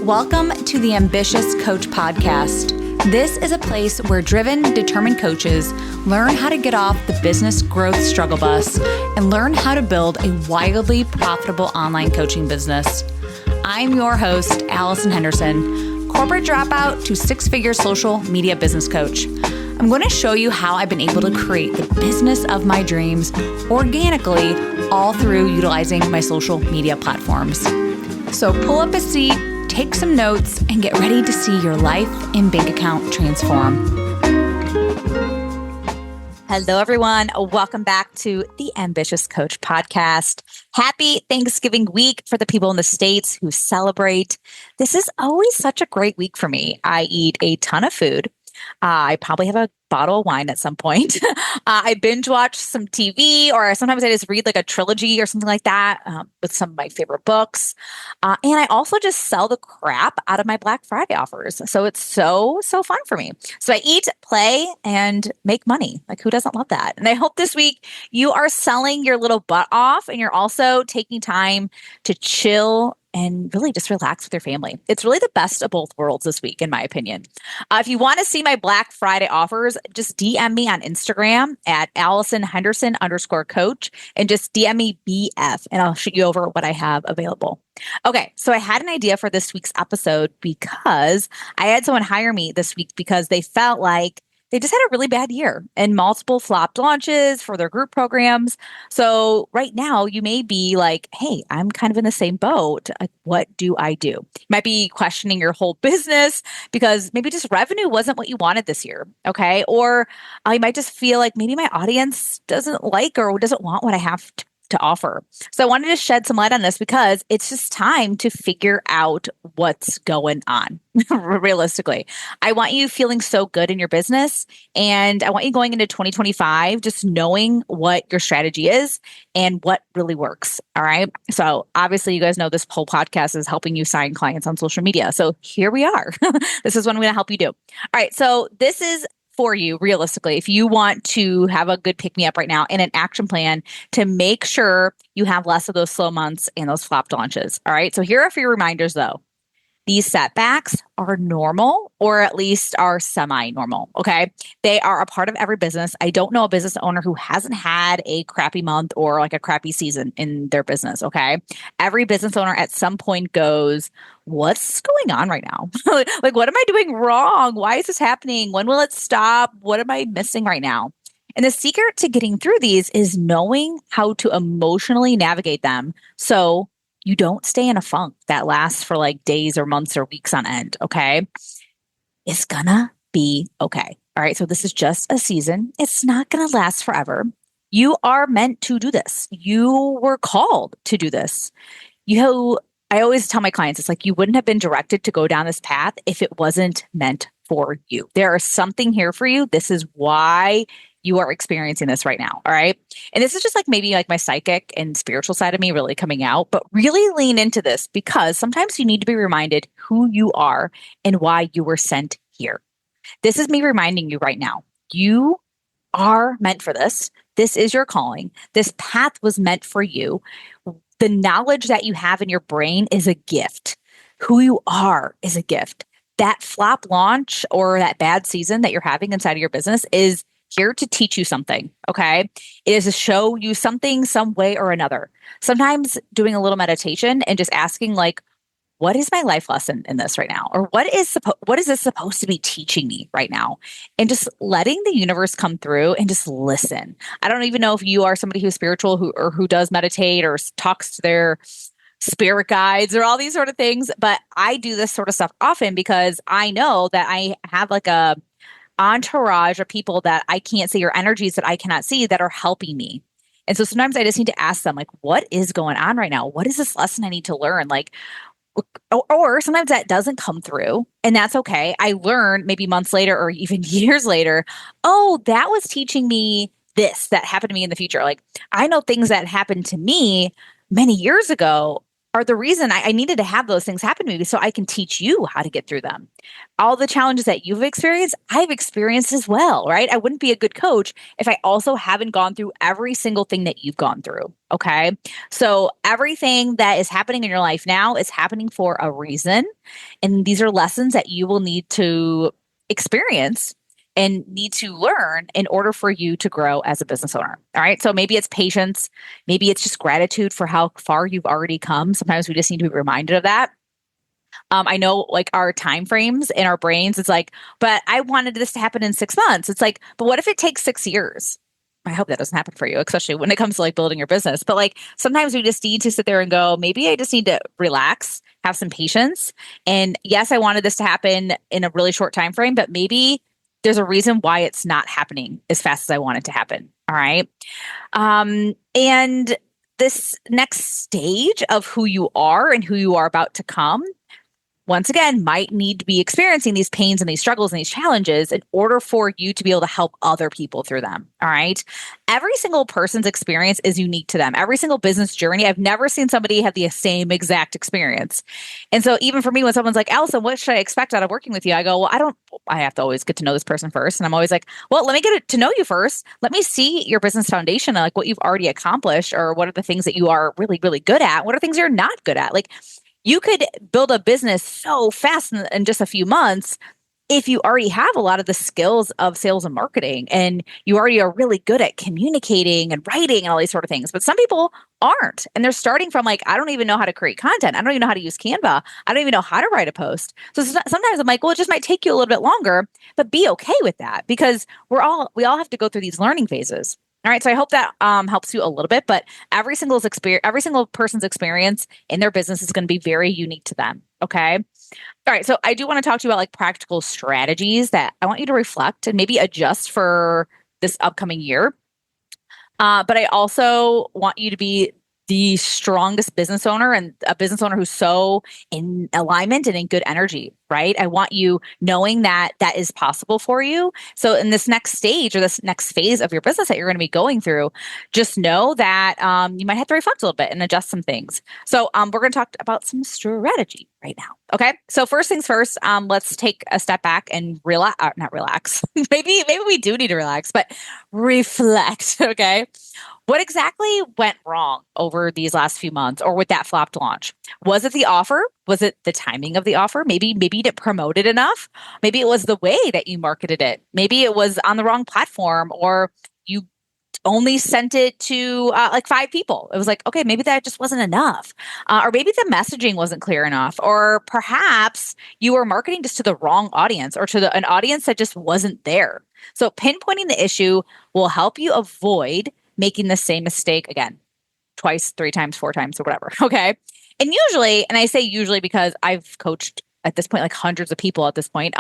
Welcome to the Ambitious Coach Podcast. This is a place where driven, determined coaches learn how to get off the business growth struggle bus and learn how to build a wildly profitable online coaching business. I'm your host, Allison Henderson, corporate dropout to six-figure social media business coach. I'm going to show you how I've been able to create the business of my dreams organically, all through utilizing my social media platforms. So pull up a seat, take some notes, and get ready to see your life and bank account transform. Hello, everyone. Welcome back to the Ambitious Coach Podcast. Happy Thanksgiving week for the people in the States who celebrate. This is always such a great week for me. I eat a ton of food. I probably have a bottle of wine at some point. I binge watch some TV, or sometimes I just read like a trilogy or something like that with some of my favorite books. And I also just sell the crap out of my Black Friday offers. So it's so fun for me. So I eat, play, and make money. Like, who doesn't love that? And I hope this week you are selling your little butt off and you're also taking time to chill and really just relax with your family. It's really the best of both worlds this week, in my opinion. If you want to see my Black Friday offers, just DM me on Instagram at AllisonHenderson_coach and just DM me BF and I'll shoot you over what I have available. Okay, so I had an idea for this week's episode because I had someone hire me this week because they felt like they just had a really bad year and multiple flopped launches for their group programs. So right now you may be like, hey, I'm kind of in the same boat. Like, what do I do? You might be questioning your whole business because maybe just revenue wasn't what you wanted this year. Okay. Or you might just feel like maybe my audience doesn't like or doesn't want what I have to offer. So I wanted to shed some light on this because it's just time to figure out what's going on. Realistically, I want you feeling so good in your business, and I want you going into 2025 just knowing what your strategy is and what really works. All right. So obviously, you guys know this whole podcast is helping you sign clients on social media. So here we are. This is what I'm going to help you do. All right. So this is for you, realistically, if you want to have a good pick me up right now and an action plan to make sure you have less of those slow months and those flopped launches. All right. So here are a few reminders though. These setbacks are normal, or at least are semi-normal. Okay. They are a part of every business. I don't know a business owner who hasn't had a crappy month or like a crappy season in their business. Okay. Every business owner at some point goes, what's going on right now? Like, what am I doing wrong? Why is this happening? When will it stop? What am I missing right now? And the secret to getting through these is knowing how to emotionally navigate them. So you don't stay in a funk that lasts for like days or months or weeks on end. Okay. It's gonna be okay. All right. So this is just a season. It's not gonna last forever. You are meant to do this. You were called to do this. I always tell my clients, it's like you wouldn't have been directed to go down this path if it wasn't meant for you. There is something here for you. This is why you are experiencing this right now. All right. And this is just like maybe like my psychic and spiritual side of me really coming out, but really lean into this because sometimes you need to be reminded who you are and why you were sent here. This is me reminding you right now. You are meant for this. This is your calling. This path was meant for you. The knowledge that you have in your brain is a gift. Who you are is a gift. That flop launch or that bad season that you're having inside of your business is here to teach you something, okay? It is to show you something some way or another. Sometimes doing a little meditation and just asking like, what is my life lesson in this right now? Or what is this supposed to be teaching me right now? And just letting the universe come through and just listen. I don't even know if you are somebody who's spiritual who does meditate or talks to their spirit guides or all these sort of things, but I do this sort of stuff often because I know that I have like a entourage of people that I can't see or energies that I cannot see that are helping me. And so sometimes I just need to ask them like, what is going on right now? What is this lesson I need to learn? Like, or sometimes that doesn't come through and that's okay. I learn maybe months later or even years later, oh, that was teaching me this that happened to me in the future. Like I know things that happened to me many years ago are the reason I needed to have those things happen to me so I can teach you how to get through them. All the challenges that you've experienced, I've experienced as well, right? I wouldn't be a good coach if I also haven't gone through every single thing that you've gone through. Okay. So everything that is happening in your life now is happening for a reason. And these are lessons that you will need to experience and need to learn in order for you to grow as a business owner. All right. So maybe it's patience. Maybe it's just gratitude for how far you've already come. Sometimes we just need to be reminded of that. I know like our time frames in our brains, it's like, but I wanted this to happen in 6 months. It's like, but what if it takes 6 years? I hope that doesn't happen for you, especially when it comes to like building your business. But like sometimes we just need to sit there and go, maybe I just need to relax, have some patience. And yes, I wanted this to happen in a really short time frame, but maybe there's a reason why it's not happening as fast as I want it to happen. All right. And this next stage of who you are and who you are about to come once again, might need to be experiencing these pains and these struggles and these challenges in order for you to be able to help other people through them. All right. Every single person's experience is unique to them. Every single business journey, I've never seen somebody have the same exact experience. And so, even for me, when someone's like, Allison, what should I expect out of working with you? I go, well, I have to always get to know this person first. And I'm always like, well, let me get to know you first. Let me see your business foundation, like what you've already accomplished, or what are the things that you are really, really good at? What are things you're not good at? Like, you could build a business so fast in just a few months if you already have a lot of the skills of sales and marketing and you already are really good at communicating and writing and all these sort of things. But some people aren't. And they're starting from like, I don't even know how to create content. I don't even know how to use Canva. I don't even know how to write a post. So sometimes I'm like, well, it just might take you a little bit longer, but be okay with that because we all have to go through these learning phases. All right. So I hope that helps you a little bit, but every single person's experience in their business is going to be very unique to them. Okay. All right. So I do want to talk to you about like practical strategies that I want you to reflect and maybe adjust for this upcoming year. But I also want you to be the strongest business owner and a business owner who's so in alignment and in good energy, right? I want you knowing that that is possible for you. So in this next stage or this next phase of your business that you're going to be going through, just know that you might have to reflect a little bit and adjust some things. So we're going to talk about some strategy right now. Okay. So first things first, let's take a step back and relax, not relax. maybe we do need to relax, but reflect. Okay. What exactly went wrong over these last few months or with that flopped launch? Was it the offer? Was it the timing of the offer? Maybe you didn't promote it enough. Maybe it was the way that you marketed it. Maybe it was on the wrong platform or you only sent it to like 5 people. It was like, okay, maybe that just wasn't enough. Or maybe the messaging wasn't clear enough. Or perhaps you were marketing just to the wrong audience or to an audience that just wasn't there. So pinpointing the issue will help you avoid making the same mistake again, twice, 3 times, 4 times, or whatever. Okay. And usually, and I say usually because I've coached at this point, like hundreds of people at this point.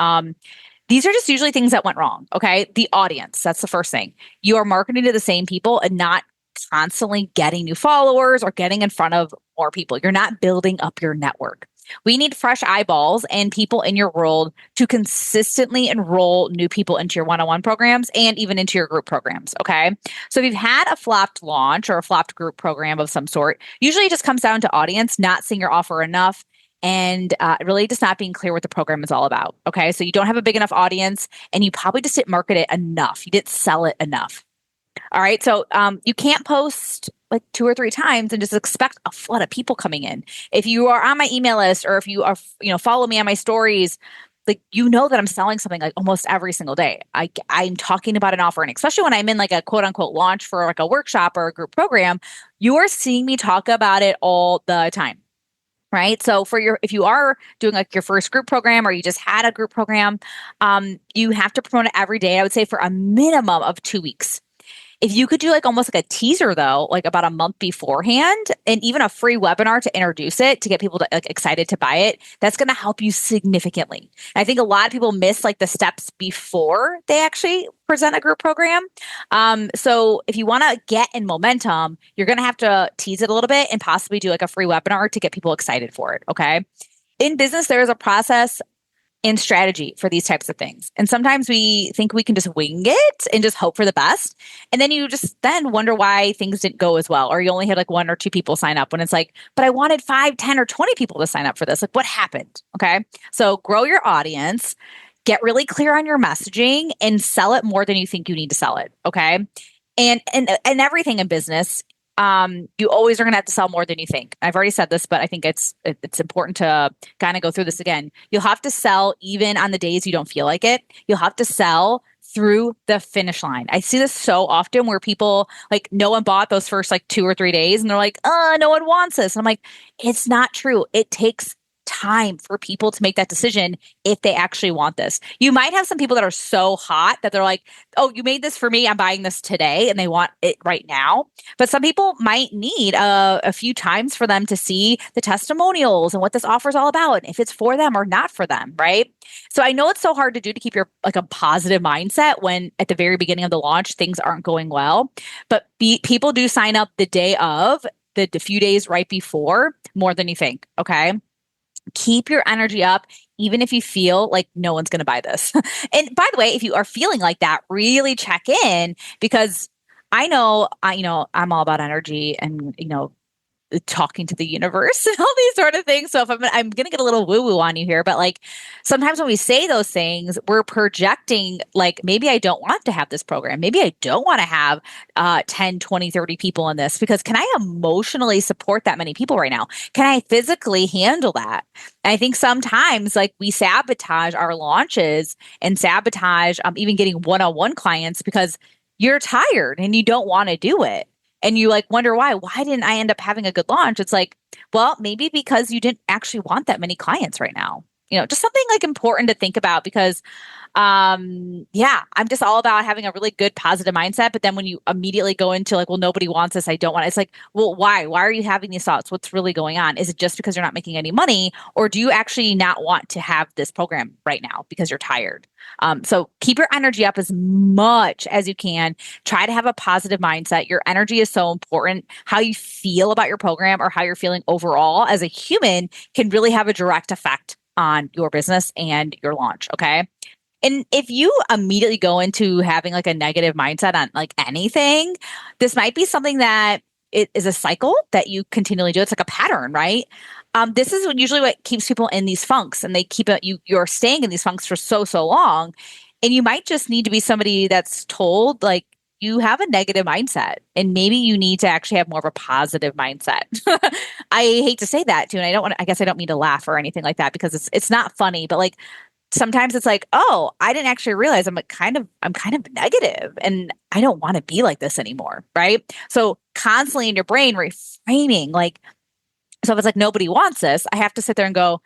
These are just usually things that went wrong. Okay. The audience, that's the first thing. You are marketing to the same people and not constantly getting new followers or getting in front of more people. You're not building up your network. We need fresh eyeballs and people in your world to consistently enroll new people into your one-on-one programs and even into your group programs. Okay. So if you've had a flopped launch or a flopped group program of some sort, usually it just comes down to audience, not seeing your offer enough and really just not being clear what the program is all about. Okay. So you don't have a big enough audience and you probably just didn't market it enough. You didn't sell it enough. All right. So you can't post like 2 or 3 times and just expect a flood of people coming in. If you are on my email list or if you are, follow me on my stories, like, that I'm selling something like almost every single day. I'm talking about an offer. And especially when I'm in like a quote unquote launch for like a workshop or a group program, you are seeing me talk about it all the time. Right. So if you are doing like your first group program or you just had a group program, you have to promote it every day. I would say for a minimum of 2 weeks. If you could do like almost like a teaser though, like about a month beforehand and even a free webinar to introduce it to get people to like excited to buy it, that's going to help you significantly. And I think a lot of people miss like the steps before they actually present a group program. So if you want to get in momentum, you're going to have to tease it a little bit and possibly do like a free webinar to get people excited for it. Okay. In business, there is a process and strategy for these types of things. And sometimes we think we can just wing it and just hope for the best. And then you just then wonder why things didn't go as well, or you only had like one or two people sign up when it's like, but I wanted 5, 10, or 20 people to sign up for this. Like, what happened? Okay. So grow your audience, get really clear on your messaging, and sell it more than you think you need to sell it. Okay. And everything in business, you always are going to have to sell more than you think. I've already said this, but I think it's important to kind of go through this again. You'll have to sell even on the days you don't feel like it. You'll have to sell through the finish line. I see this so often where people like no one bought those first like 2 or 3 days and they're like, no one wants this. And I'm like, it's not true. It takes time for people to make that decision if they actually want this. You might have some people that are so hot that they're like, oh, you made this for me. I'm buying this today and they want it right now. But some people might need a few times for them to see the testimonials and what this offer is all about, and if it's for them or not for them, right? So I know it's so hard to do to keep your like a positive mindset when at the very beginning of the launch, things aren't going well. But people do sign up the day of, the few days right before, more than you think. Okay. Keep your energy up, even if you feel like no one's going to buy this. And by the way, if you are feeling like that, really check in, because I know, I'm all about energy and, talking to the universe and all these sort of things. So if I'm going to get a little woo woo on you here, but like sometimes when we say those things, we're projecting like, maybe I don't want to have this program. Maybe I don't want to have 10, 20, 30 people in this, because can I emotionally support that many people right now? Can I physically handle that? And I think sometimes like we sabotage our launches and sabotage even getting one-on-one clients because you're tired and you don't want to do it. And you like wonder why didn't I end up having a good launch? It's like, well, maybe because you didn't actually want that many clients right now. Just something like important to think about, because yeah, I'm just all about having a really good positive mindset. But then when you immediately go into like, well, nobody wants this, I don't want it. It's like, well, why are you having these thoughts? What's really going on? Is it just because you're not making any money, or do you actually not want to have this program right now because you're tired? So keep your energy up as much as you can. Try to have a positive mindset. Your energy is so important. How you feel about your program or how you're feeling overall as a human can really have a direct effect on your business and your launch. Okay. And if you immediately go into having like a negative mindset on like anything, this might be something that it is a cycle that you continually do. It's like a pattern, right? This is usually what keeps people in these funks, and they keep it. You're staying in these funks for so long, and you might just need to be somebody that's told like you have a negative mindset, and maybe you need to actually have more of a positive mindset. I hate to say that too, and I don't want. I guess I don't mean to laugh or anything like that, because it's not funny, but like sometimes it's like, oh, I didn't actually realize I'm kind of negative and I don't want to be like this anymore. Right. So constantly in your brain reframing, like, so if it's like nobody wants this, I have to sit there and go,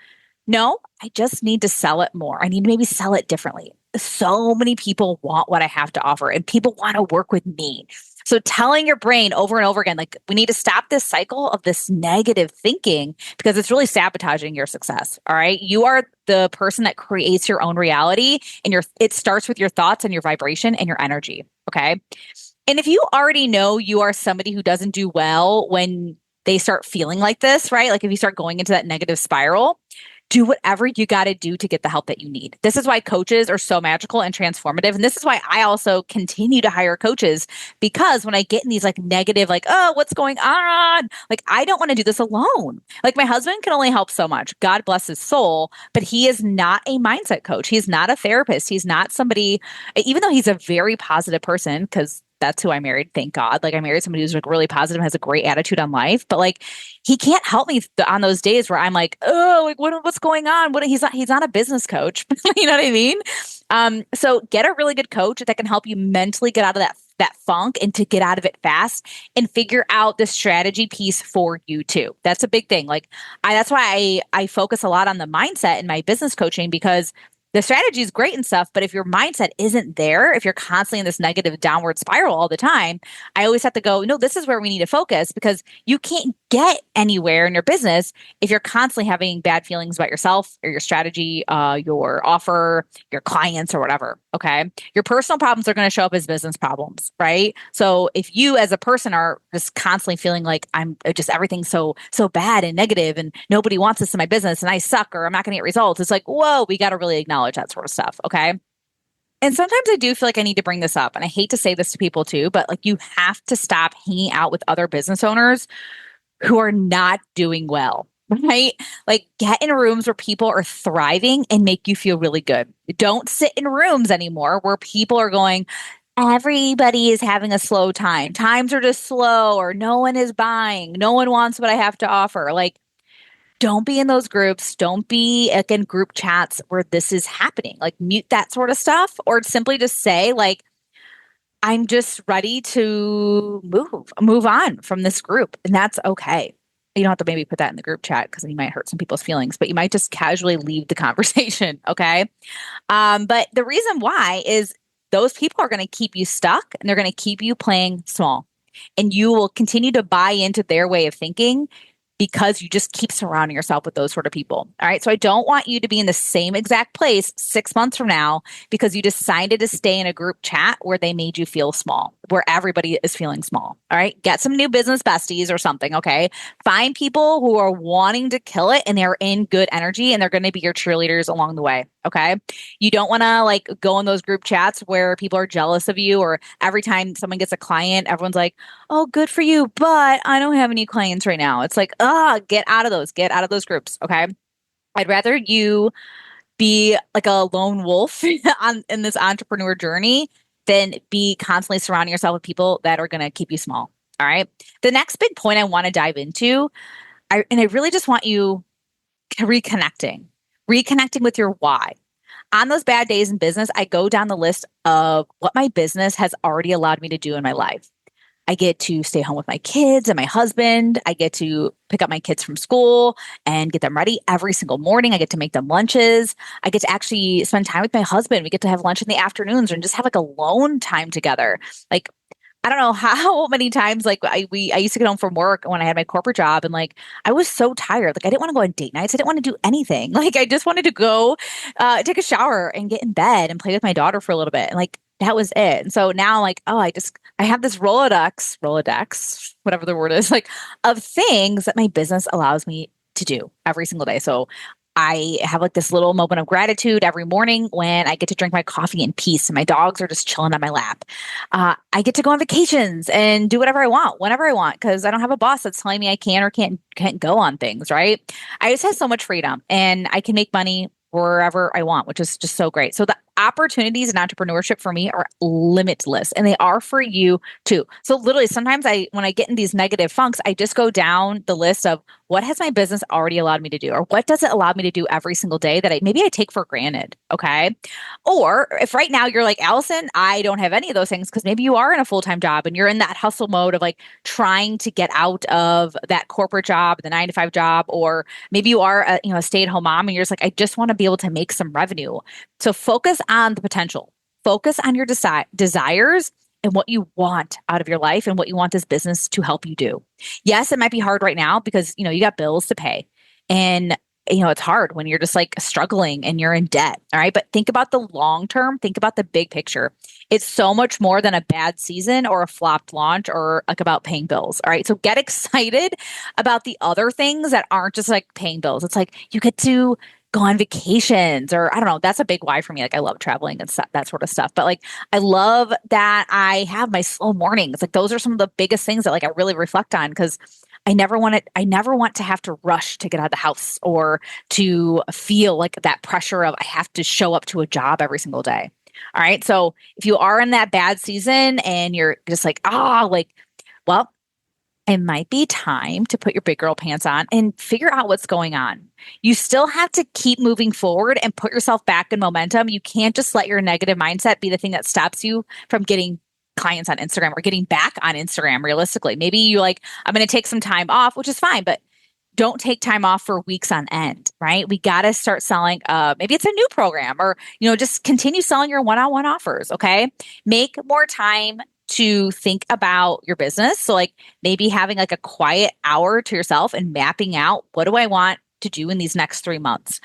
no, I just need to sell it more. I need to maybe sell it differently. So many people want what I have to offer and people want to work with me. So telling your brain over and over again, like, we need to stop this cycle of this negative thinking, because it's really sabotaging your success. All right. You are the person that creates your own reality, and it starts with your thoughts and your vibration and your energy. Okay. And if you already know you are somebody who doesn't do well when they start feeling like this, right? Like if you start going into that negative spiral, do whatever you got to do to get the help that you need. This is why coaches are so magical and transformative. And this is why I also continue to hire coaches, because when I get in these like negative, like, oh, what's going on? Like, I don't want to do this alone. Like, my husband can only help so much. God bless his soul, but he is not a mindset coach. He's not a therapist. He's not somebody, even though he's a very positive person, because that's who I married. Thank God. Like, I married somebody who's like really positive, has a great attitude on life, but like, he can't help me on those days where I'm like, oh, like what's going on? He's not a business coach. You know what I mean? So get a really good coach that can help you mentally get out of that funk and to get out of it fast and figure out the strategy piece for you too. That's a big thing. Like, that's why I focus a lot on the mindset in my business coaching, because the strategy is great and stuff, but if your mindset isn't there, if you're constantly in this negative downward spiral all the time, I always have to go, no, this is where we need to focus, because you can't get anywhere in your business if you're constantly having bad feelings about yourself or your strategy, your offer, your clients, or whatever. Okay. Your personal problems are going to show up as business problems, right? So if you as a person are just constantly feeling like I'm just everything's so bad and negative and nobody wants this in my business and I suck or I'm not going to get results, it's like, whoa, we got to really acknowledge that sort of stuff. Okay. And sometimes I do feel like I need to bring this up. And I hate to say this to people too, but like you have to stop hanging out with other business owners who are not doing well, right? Like get in rooms where people are thriving and make you feel really good. Don't sit in rooms anymore where people are going, everybody is having a slow time. Times are just slow, or no one is buying. No one wants what I have to offer. Like, don't be in those groups. Don't be like in group chats where this is happening. Like, mute that sort of stuff, or simply just say, like, I'm just ready to move on from this group. And that's okay. You don't have to maybe put that in the group chat because you might hurt some people's feelings, but you might just casually leave the conversation. Okay. But the reason why is those people are going to keep you stuck and they're going to keep you playing small. And you will continue to buy into their way of thinking because you just keep surrounding yourself with those sort of people. All right. So I don't want you to be in the same exact place 6 months from now because you decided to stay in a group chat where they made you feel small, where everybody is feeling small. All right. Get some new business besties or something. Okay. Find people who are wanting to kill it and they're in good energy and they're going to be your cheerleaders along the way. Okay. You don't want to like go in those group chats where people are jealous of you, or every time someone gets a client, everyone's like, oh, good for you, but I don't have any clients right now. It's like, get out of those groups. Okay. I'd rather you be like a lone wolf in this entrepreneur journey than be constantly surrounding yourself with people that are going to keep you small. All right. The next big point I want to dive into, and I really just want you reconnecting, reconnecting with your why. On those bad days in business, I go down the list of what my business has already allowed me to do in my life. I get to stay home with my kids and my husband. I get to pick up my kids from school and get them ready every single morning. I get to make them lunches. I get to actually spend time with my husband. We get to have lunch in the afternoons and just have like alone time together. Like, I don't know how many times like I used to get home from work when I had my corporate job and like I was so tired. Like I didn't want to go on date nights. I didn't want to do anything. Like I just wanted to go take a shower and get in bed and play with my daughter for a little bit. And like that was it. And so now like, oh, I have this Rolodex, whatever the word is, like of things that my business allows me to do every single day. So I have like this little moment of gratitude every morning when I get to drink my coffee in peace and my dogs are just chilling on my lap. I get to go on vacations and do whatever I want, whenever I want, because I don't have a boss that's telling me I can or can't go on things, right? I just have so much freedom and I can make money wherever I want, which is just so great. So the opportunities in entrepreneurship for me are limitless and they are for you too. So literally sometimes when I get in these negative funks, I just go down the list of what has my business already allowed me to do or what does it allow me to do every single day that maybe I take for granted. Okay. Or if right now you're like, Allison, I don't have any of those things because maybe you are in a full-time job and you're in that hustle mode of like trying to get out of that corporate job, the 9 to 5 job, or maybe you are a stay-at-home mom and you're just like, I just want to be able to make some revenue. So focus on the potential, focus on your desires and what you want out of your life and what you want this business to help you do. Yes, it might be hard right now because, you got bills to pay and it's hard when you're just like struggling and you're in debt. All right. But think about the long term, think about the big picture. It's so much more than a bad season or a flopped launch or like about paying bills. All right. So get excited about the other things that aren't just like paying bills. It's like you get to go on vacations or I don't know. That's a big why for me. Like I love traveling and that sort of stuff. But like I love that I have my slow mornings. Like those are some of the biggest things that like I really reflect on because I never want to have to rush to get out of the house or to feel like that pressure of I have to show up to a job every single day. All right. So if you are in that bad season and you're just like, well, it might be time to put your big girl pants on and figure out what's going on. You still have to keep moving forward and put yourself back in momentum. You can't just let your negative mindset be the thing that stops you from getting clients on Instagram or getting back on Instagram realistically. Maybe you like, I'm going to take some time off, which is fine, but don't take time off for weeks on end, right? We got to start selling, maybe it's a new program or, just continue selling your one-on-one offers. Okay. Make more time to think about your business. So like maybe having like a quiet hour to yourself and mapping out, what do I want to do in these next 3 months?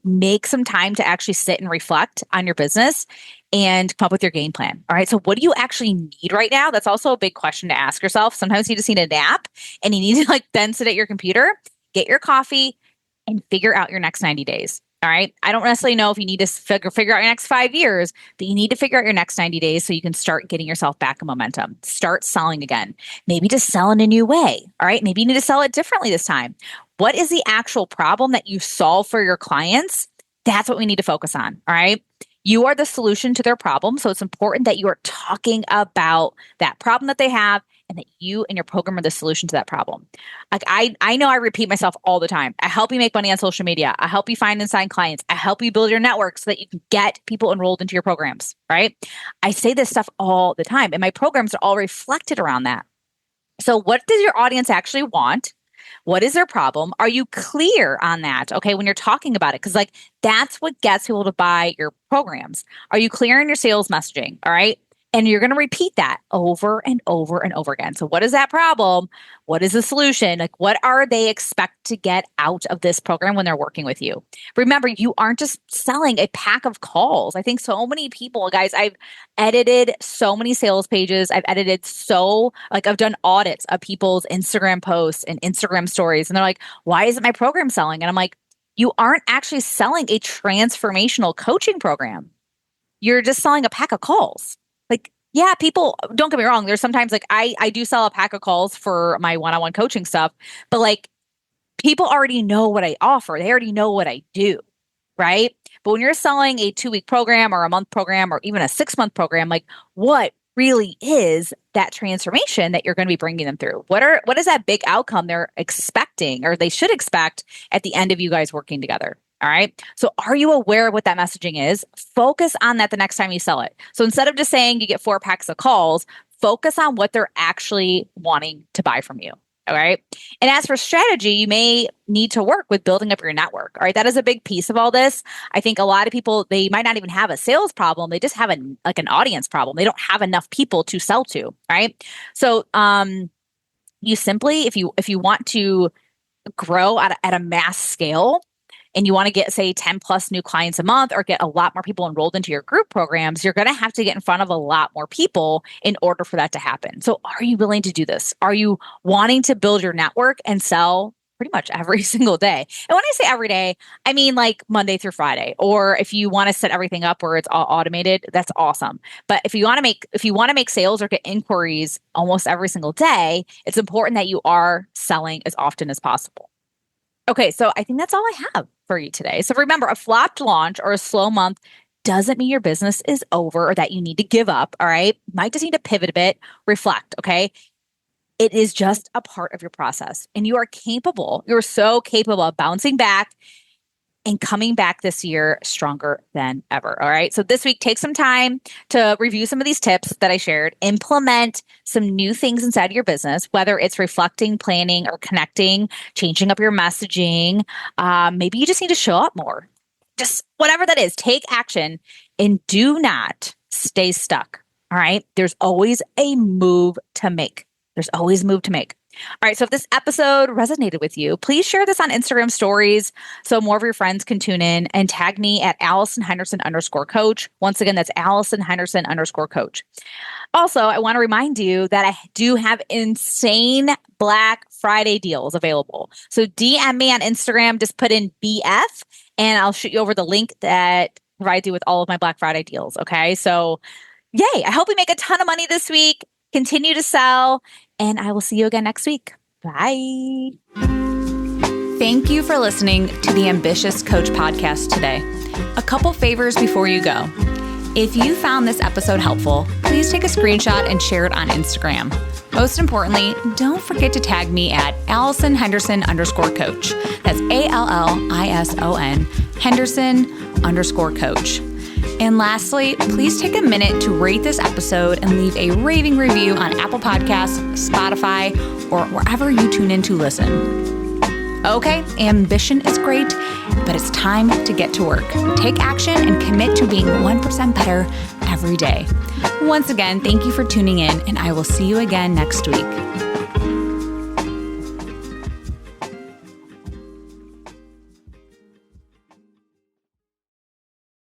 Make some time to actually sit and reflect on your business and come up with your game plan. All right. So what do you actually need right now? That's also a big question to ask yourself. Sometimes you just need a nap and you need to like then sit at your computer, get your coffee, and figure out your next 90 days. All right. I don't necessarily know if you need to figure out your next 5 years, but you need to figure out your next 90 days so you can start getting yourself back in momentum. Start selling again. Maybe to sell in a new way. All right. Maybe you need to sell it differently this time. What is the actual problem that you solve for your clients? That's what we need to focus on. All right. You are the solution to their problem. So it's important that you are talking about that problem that they have and that you and your program are the solution to that problem. Like I know I repeat myself all the time. I help you make money on social media. I help you find and sign clients. I help you build your network so that you can get people enrolled into your programs, right? I say this stuff all the time and my programs are all reflected around that. So what does your audience actually want? What is their problem? Are you clear on that? Okay, when you're talking about it, because like that's what gets people to buy your programs. Are you clear in your sales messaging? All right. And you're going to repeat that over and over and over again. So what is that problem? What is the solution? Like what are they expect to get out of this program when they're working with you? Remember, you aren't just selling a pack of calls. I think so many people, guys, I've edited so many sales pages. I've done audits of people's Instagram posts and Instagram stories. And they're like, why isn't my program selling? And I'm like, you aren't actually selling a transformational coaching program. You're just selling a pack of calls. Like, yeah, people, don't get me wrong. There's sometimes like I do sell a pack of calls for my one-on-one coaching stuff, but like people already know what I offer. They already know what I do, right? But when you're selling a 2-week program or a month program or even a 6-month program, like what really is that transformation that you're going to be bringing them through? What is that big outcome they're expecting or they should expect at the end of you guys working together? All right. So are you aware of what that messaging is? Focus on that the next time you sell it. So instead of just saying you get 4 packs of calls, focus on what they're actually wanting to buy from you. All right. And as for strategy, you may need to work with building up your network. All right. That is a big piece of all this. I think a lot of people, they might not even have a sales problem. They just have an audience problem. They don't have enough people to sell to. Right. So you simply, if you want to grow at a mass scale, and you want to get, say, 10 plus new clients a month or get a lot more people enrolled into your group programs, you're going to have to get in front of a lot more people in order for that to happen. So are you willing to do this? Are you wanting to build your network and sell pretty much every single day? And when I say every day, I mean like Monday through Friday. Or if you want to set everything up where it's all automated, that's awesome. But if you want to make sales or get inquiries almost every single day, it's important that you are selling as often as possible. Okay, so I think that's all I have for you today. So remember, a flopped launch or a slow month doesn't mean your business is over or that you need to give up, all right? You might just need to pivot a bit, reflect, okay? It is just a part of your process. And you are so capable of bouncing back and coming back this year stronger than ever. All right. So this week, take some time to review some of these tips that I shared, implement some new things inside of your business, whether it's reflecting, planning, or connecting, changing up your messaging. Maybe you just need to show up more. Just whatever that is, take action and do not stay stuck. All right. There's always a move to make. All right. So if this episode resonated with you, please share this on Instagram stories so more of your friends can tune in and tag me at AllisonHenderson_coach. Once again, that's AllisonHenderson_coach. Also, I want to remind you that I do have insane Black Friday deals available. So DM me on Instagram, just put in BF and I'll shoot you over the link that provides you with all of my Black Friday deals. Okay. So yay. I hope we make a ton of money this week. Continue to sell, and I will see you again next week. Bye. Thank you for listening to the Ambitious Coach podcast today. A couple favors before you go. If you found this episode helpful, please take a screenshot and share it on Instagram. Most importantly, don't forget to tag me at AllisonHenderson_coach. That's ALLISON Henderson_coach. And lastly, please take a minute to rate this episode and leave a raving review on Apple Podcasts, Spotify, or wherever you tune in to listen. Okay, ambition is great, but it's time to get to work. Take action and commit to being 1% better every day. Once again, thank you for tuning in, and I will see you again next week.